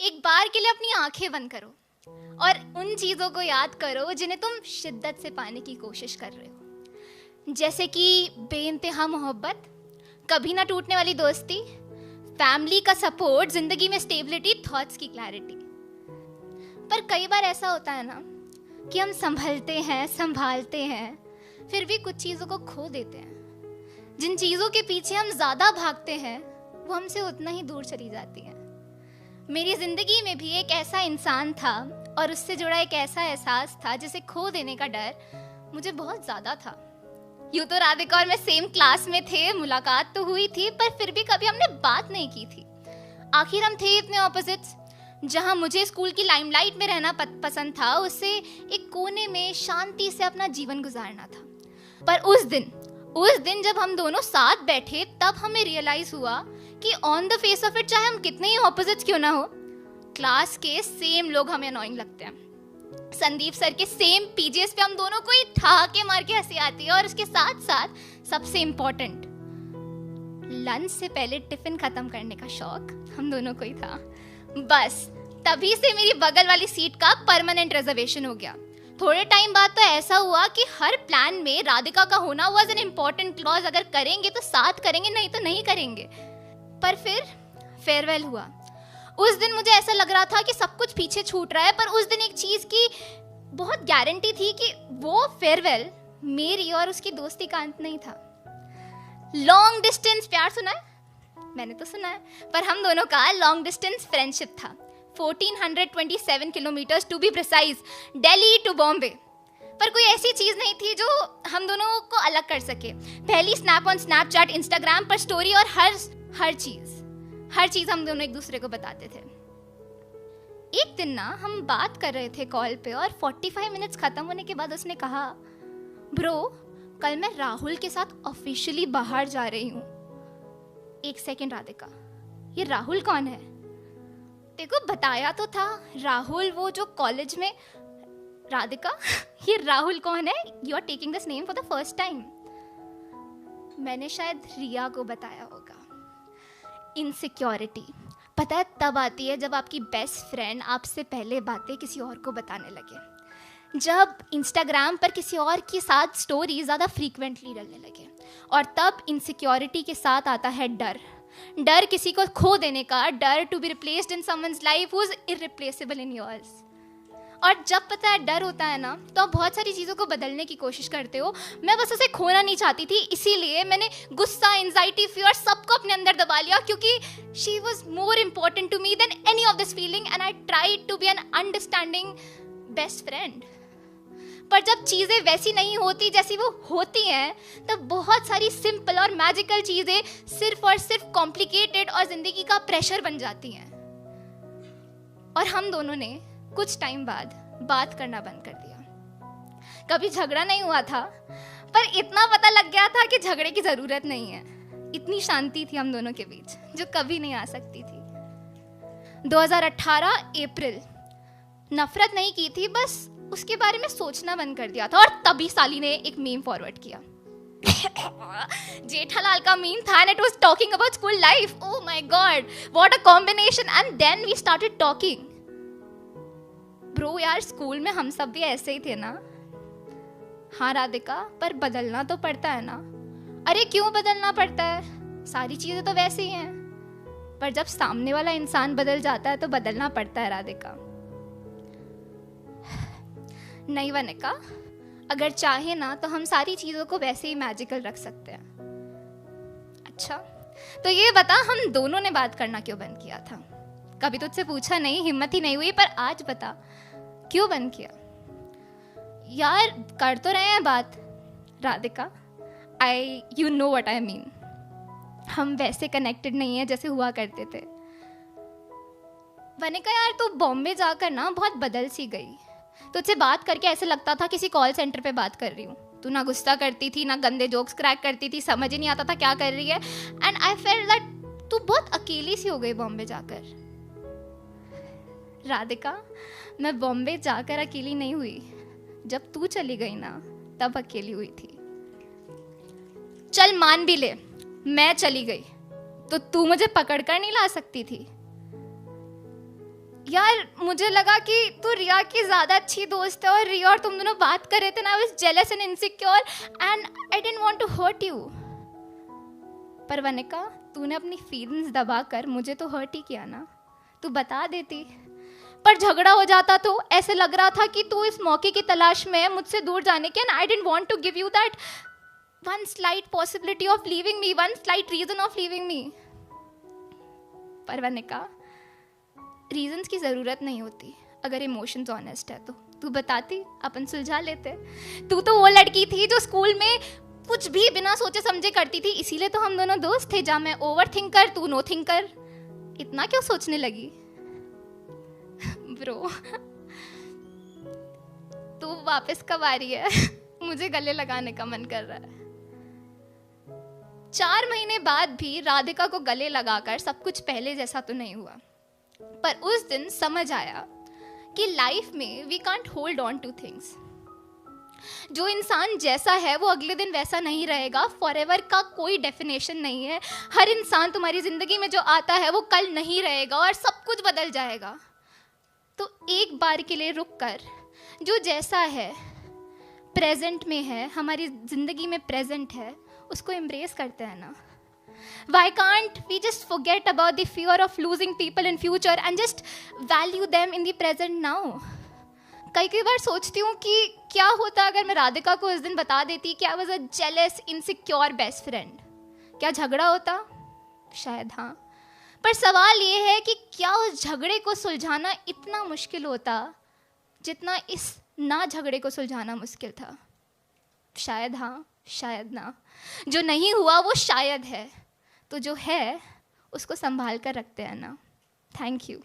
एक बार के लिए अपनी आंखें बंद करो और उन चीज़ों को याद करो जिन्हें तुम शिद्दत से पाने की कोशिश कर रहे हो, जैसे कि बेइंतहा मोहब्बत, कभी ना टूटने वाली दोस्ती, फैमिली का सपोर्ट, जिंदगी में स्टेबिलिटी, थॉट्स की क्लैरिटी। पर कई बार ऐसा होता है ना कि हम संभालते हैं, फिर भी कुछ चीज़ों को खो देते हैं। जिन चीज़ों के पीछे हम ज़्यादा भागते हैं वो हमसे उतना ही दूर चली जाती हैं। मेरी ज़िंदगी में भी एक ऐसा इंसान था और उससे जुड़ा एक ऐसा एहसास था जिसे खो देने का डर मुझे बहुत ज़्यादा था। यूँ तो राधिका और मैं सेम क्लास में थे, मुलाकात तो हुई थी, पर फिर भी कभी हमने बात नहीं की थी। आखिर हम थे इतने ऑपोजिट्स। जहाँ मुझे स्कूल की लाइमलाइट में रहना पसंद था, उससे एक कोने में शांति से अपना जीवन गुजारना था। पर उस दिन जब हम दोनों साथ बैठे, तब हमें रियलाइज हुआ कि on the face of it, चाहे हम कितने ही ऑपोजिट्स क्यों ना हो, क्लास के सेम लोग हमें अनोइंग लगते हैं। संदीप सर के सेम पीजीएस पे हम दोनों को ही ठहाके मार के हंसी आती है, और उसके साथ साथ सबसे इम्पोर्टेंट, लंच से पहले टिफिन खत्म करने का शौक हम दोनों को ही था। बस तभी से मेरी बगल वाली सीट का परमानेंट रिजर्वेशन हो गया। थोड़े टाइम बाद तो ऐसा हुआ कि हर प्लान में राधिका का होना वाज एन इम्पोर्टेंट क्लॉज। अगर करेंगे तो साथ करेंगे, नहीं तो नहीं करेंगे। पर फिर फेयरवेल हुआ। उस दिन मुझे ऐसा लग रहा था कि सब कुछ पीछे छूट रहा है, पर उस दिन एक चीज की बहुत गारंटी थी कि वो फेयरवेल मेरी और उसकी दोस्ती का अंत नहीं था। लॉन्ग डिस्टेंस प्यार सुना है? मैंने तो सुना है, पर हम दोनों का लॉन्ग डिस्टेंस फ्रेंडशिप था। 1427 kilometres to be precise, Delhi to Bombay. पर कोई ऐसी चीज नहीं थी जो हम दोनों को अलग कर सके। पहली स्नैप ऑन स्नैपचैट, इंस्टाग्राम पर स्टोरी, और हर चीज हम दोनों एक दूसरे को बताते थे। एक दिन ना हम बात कर रहे थे कॉल पे, और 45 मिनट्स खत्म होने के बाद उसने कहा, ब्रो कल मैं राहुल के साथ ऑफिशियली बाहर जा रही हूँ। एक सेकेंड राधिका, ये राहुल कौन है? देखो बताया तो था, राहुल वो जो कॉलेज में। राधिका ये राहुल कौन है? You are taking this name for the first time. मैंने शायद रिया को बताया होगा। इनसिक्योरिटी पता है तब आती है जब आपकी बेस्ट फ्रेंड आपसे पहले बातें किसी और को बताने लगे, जब इंस्टाग्राम पर किसी और के साथ स्टोरी ज़्यादा फ्रीक्वेंटली डलने लगे, और तब इनसिक्योरिटी के साथ आता है डर किसी को खो देने का, डर to be replaced in someone's life who is irreplaceable in yours. और जब पता है डर होता है ना, तो आप बहुत सारी चीज़ों को बदलने की कोशिश करते हो। मैं बस उसे खोना नहीं चाहती थी, इसीलिए मैंने गुस्सा, एंजाइटी, फियर सबको अपने अंदर दबा लिया, क्योंकि she was more important to me than any of this feeling, and I tried to be an understanding best friend. पर जब चीज़ें वैसी नहीं होती जैसी वो होती हैं, तब बहुत सारी सिंपल और मैजिकल चीज़ें सिर्फ और सिर्फ कॉम्प्लिकेटेड और जिंदगी का प्रेशर बन जाती हैं। और हम दोनों ने कुछ टाइम बाद बात करना बंद कर दिया। कभी झगड़ा नहीं हुआ था, पर इतना पता लग गया था कि झगड़े की जरूरत नहीं है। इतनी शांति थी हम दोनों के बीच जो कभी नहीं आ सकती थी। 2018 अप्रैल। नफरत नहीं की थी, बस उसके बारे में सोचना बंद कर दिया था। और तभी साली ने एक मीम फॉरवर्ड किया। जेठालाल का मीम था, and it was talking about school life. Oh my God, what a combination! And then we started talking. Bro यार, स्कूल में हम सब भी ऐसे ही थे ना? हाँ राधिका, पर बदलना तो पड़ता है ना। अरे क्यों बदलना पड़ता है? सारी चीजें तो वैसे ही हैं। पर जब सामने वाला इंसान बदल जाता है तो बदलना पड़ता है राधिका। नहीं वनिका, अगर चाहे ना तो हम सारी चीजों को वैसे ही मैजिकल रख सकते हैं। अच्छा तो ये बता, हम दोनों ने बात करना क्यों बंद किया था? कभी तुझसे पूछा नहीं, हिम्मत ही नहीं हुई, पर आज बता क्यों बंद किया? यार कर तो रहे हैं बात Radhika, you know what I mean. हम वैसे कनेक्टेड नहीं है जैसे हुआ करते थे। वनिका यार, तू बॉम्बे जाकर ना बहुत बदल सी गई। तुझसे बात करके ऐसे लगता था किसी कॉल सेंटर पे बात कर रही हूँ। तू ना गुस्सा करती थी, ना गंदे जोक्स क्रैक करती थी, समझ ही नहीं आता था क्या कर रही है। एंड आई फेल्ट दैट तू बहुत अकेली सी हो गई बॉम्बे जाकर। राधिका, मैं बॉम्बे जाकर अकेली नहीं हुई, जब तू चली गई ना तब अकेली हुई थी। चल मान भी ले मैं चली गई, तो तू मुझे पकड़ कर नहीं ला सकती थी। यार मुझे लगा कि तू रिया की ज़्यादा अच्छी दोस्त है और रिया और तुम दोनों बात कर रहे थे ना, I was jealous and insecure and I didn't want to hurt you. पर वनिका, तूने अपनी फीलिंग्स दबा कर मुझे तो हर्ट ही किया ना। तू बता देती, पर झगड़ा हो जाता तो ऐसे लग रहा था कि तू इस मौके की तलाश में है मुझसे दूर जाने के, and I didn't want to give you that one slight possibility of leaving me, one slight reason of leaving me. पर वनिका, रीजंस की ज़रूरत नहीं होती अगर इमोशंस ऑनेस्ट है तो। तू बताती, अपन सुलझा लेते। तू तो वो लड़की थी जो स्कूल में कुछ भी बिना सोचे समझे करती थी, इसीलिए तो हम दोनों दोस्त थे। जहाँ मैं ओवर थिंकर, तू नो थिंकर। इतना क्यों सोचने लगी ब्रो? तू वापस कब आ रही है? मुझे गले लगाने का मन कर रहा है। 4 महीने बाद भी राधिका को गले लगाकर सब कुछ पहले जैसा तो नहीं हुआ, पर उस दिन समझ आया कि लाइफ में we can't hold on to things. जो इंसान जैसा है वो अगले दिन वैसा नहीं रहेगा। फॉरएवर का कोई डेफिनेशन नहीं है। हर इंसान तुम्हारी जिंदगी में जो आता है वो कल नहीं रहेगा और सब कुछ बदल जाएगा। तो एक बार के लिए रुक कर जो जैसा है, प्रेजेंट में है, हमारी जिंदगी में प्रेजेंट है, उसको एम्ब्रेस करते हैं ना। Why can't we just forget about the fear of losing people in future and just value them in the present now? कई बार सोचती हूँ कि क्या होता अगर मैं राधिका को उस दिन बता देती कि I was a jealous, insecure best friend। क्या झगड़ा होता? शायद हाँ। पर सवाल ये है कि क्या उस झगड़े को सुलझाना इतना मुश्किल होता जितना इस ना झगड़े को सुलझाना मुश्किल था? शायद हाँ, शायद ना। जो नहीं हुआ वो शायद है, तो जो है उसको संभाल कर रखते हैं ना। Thank you.